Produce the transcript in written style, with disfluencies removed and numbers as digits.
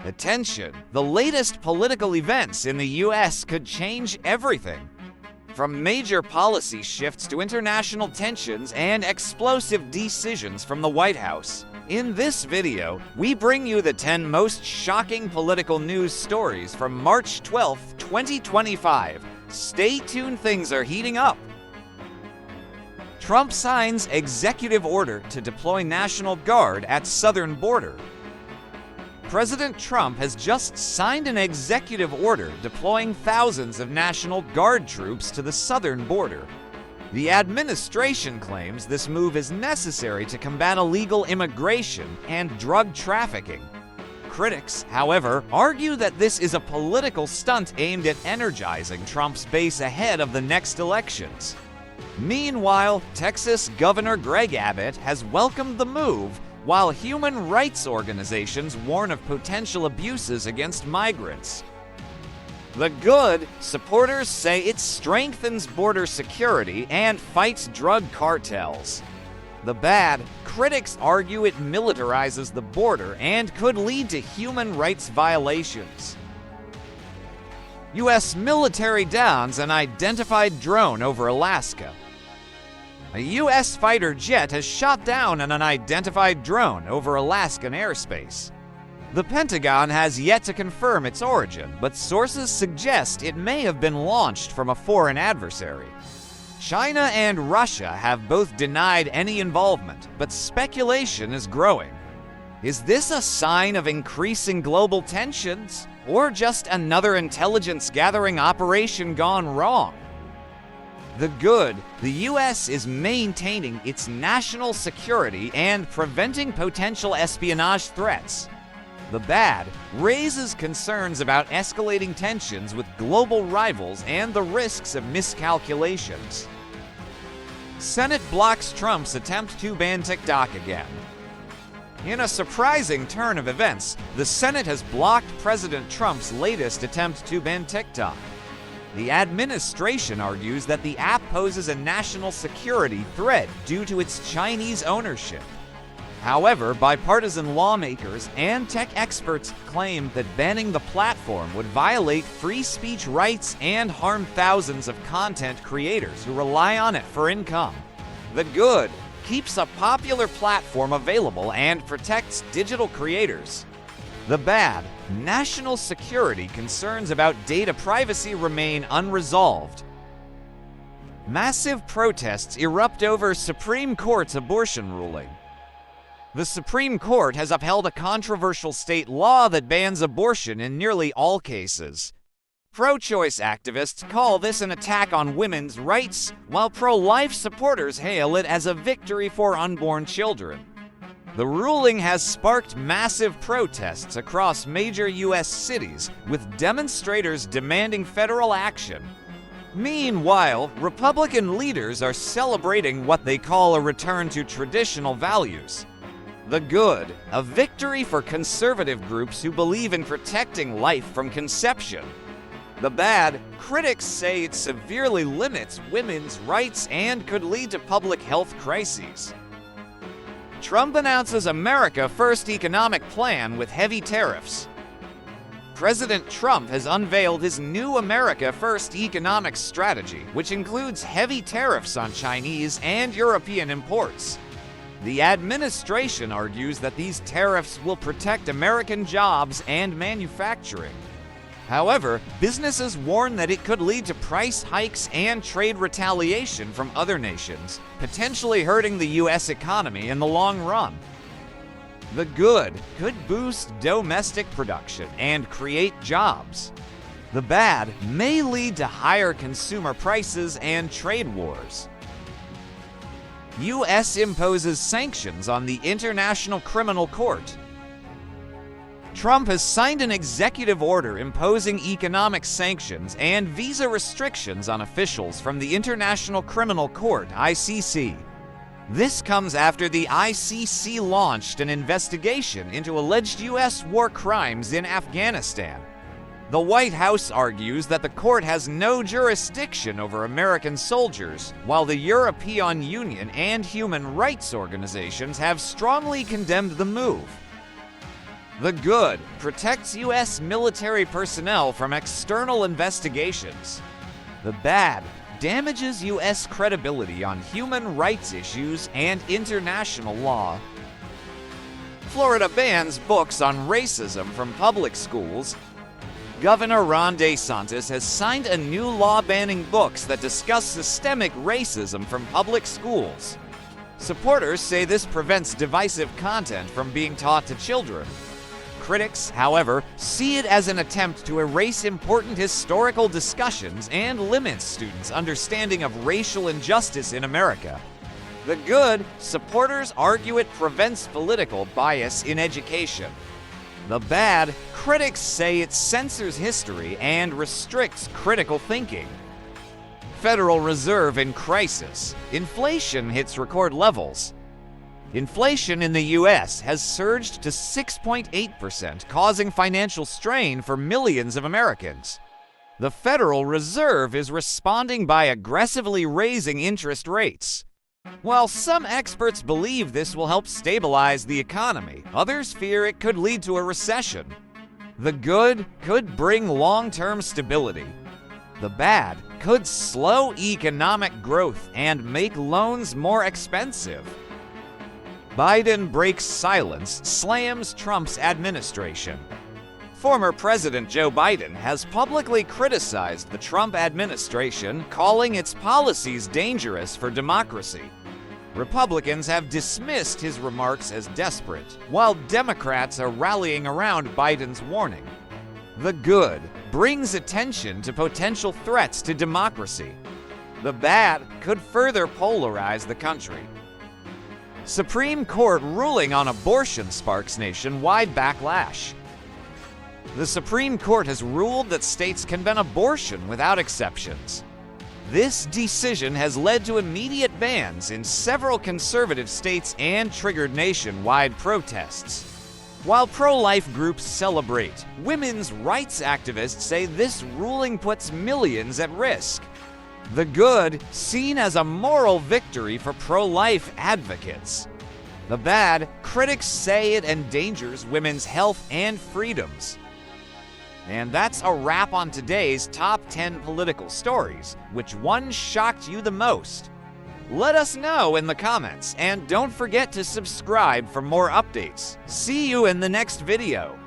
Attention! The latest political events in the US could change everything. From major policy shifts to international tensions and explosive decisions from the White House. In this video, we bring you the 10 most shocking political news stories from March 12, 2025. Stay tuned, things are heating up. Trump signs executive order to deploy National Guard at southern border. President Trump has just signed an executive order deploying thousands of National Guard troops to the southern border. The administration claims this move is necessary to combat illegal immigration and drug trafficking. Critics, however, argue that this is a political stunt aimed at energizing Trump's base ahead of the next elections. Meanwhile, Texas Governor Greg Abbott has welcomed the move, while human rights organizations warn of potential abuses against migrants. The good, supporters say it strengthens border security and fights drug cartels. The bad, critics argue it militarizes the border and could lead to human rights violations. U.S. military downs an unidentified drone over Alaska. A U.S. fighter jet has shot down an unidentified drone over Alaskan airspace. The Pentagon has yet to confirm its origin, but sources suggest it may have been launched from a foreign adversary. China and Russia have both denied any involvement, but speculation is growing. Is this a sign of increasing global tensions, or just another intelligence-gathering operation gone wrong? The good, the U.S. is maintaining its national security and preventing potential espionage threats. The bad raises concerns about escalating tensions with global rivals and the risks of miscalculations. Senate blocks Trump's attempt to ban TikTok again. In a surprising turn of events, the Senate has blocked President Trump's latest attempt to ban TikTok. The administration argues that the app poses a national security threat due to its Chinese ownership. However, bipartisan lawmakers and tech experts claim that banning the platform would violate free speech rights and harm thousands of content creators who rely on it for income. The good keeps a popular platform available and protects digital creators. The bad, national security concerns about data privacy remain unresolved. Massive protests erupt over Supreme Court's abortion ruling. The Supreme Court has upheld a controversial state law that bans abortion in nearly all cases. Pro-choice activists call this an attack on women's rights, while pro-life supporters hail it as a victory for unborn children. The ruling has sparked massive protests across major U.S. cities, with demonstrators demanding federal action. Meanwhile, Republican leaders are celebrating what they call a return to traditional values. The good, a victory for conservative groups who believe in protecting life from conception. The bad, critics say it severely limits women's rights and could lead to public health crises. Trump announces America First economic plan with heavy tariffs. President Trump has unveiled his new America First economic strategy, which includes heavy tariffs on Chinese and European imports. The administration argues that these tariffs will protect American jobs and manufacturing. However, businesses warn that it could lead to price hikes and trade retaliation from other nations, potentially hurting the U.S. economy in the long run. The good could boost domestic production and create jobs. The bad may lead to higher consumer prices and trade wars. U.S. imposes sanctions on the International Criminal Court. Trump has signed an executive order imposing economic sanctions and visa restrictions on officials from the International Criminal Court, ICC. This comes after the ICC launched an investigation into alleged U.S. war crimes in Afghanistan. The White House argues that the court has no jurisdiction over American soldiers, while the European Union and human rights organizations have strongly condemned the move. The good protects U.S. military personnel from external investigations. The bad damages U.S. credibility on human rights issues and international law. Florida bans books on racism from public schools. Governor Ron DeSantis has signed a new law banning books that discuss systemic racism from public schools. Supporters say this prevents divisive content from being taught to children. Critics, however, see it as an attempt to erase important historical discussions and limit students' understanding of racial injustice in America. The good, supporters argue it prevents political bias in education. The bad, critics say it censors history and restricts critical thinking. Federal Reserve in crisis. Inflation hits record levels. Inflation in the U.S. has surged to 6.8%, causing financial strain for millions of Americans. The Federal Reserve is responding by aggressively raising interest rates. While some experts believe this will help stabilize the economy, others fear it could lead to a recession. The good could bring long-term stability. The bad could slow economic growth and make loans more expensive. Biden breaks silence, slams Trump's administration. Former President Joe Biden has publicly criticized the Trump administration, calling its policies dangerous for democracy. Republicans have dismissed his remarks as desperate, while Democrats are rallying around Biden's warning. The good brings attention to potential threats to democracy. The bad could further polarize the country. Supreme Court ruling on abortion sparks nationwide backlash. The Supreme Court has ruled that states can ban abortion without exceptions. This decision has led to immediate bans in several conservative states and triggered nationwide protests. While pro-life groups celebrate, women's rights activists say this ruling puts millions at risk. The good seen as a moral victory for pro-life advocates. The bad, critics say it endangers women's health and freedoms. And that's a wrap on today's top 10 political stories. Which one shocked you the most? Let us know in the comments, and don't forget to subscribe for more updates. See you in the next video.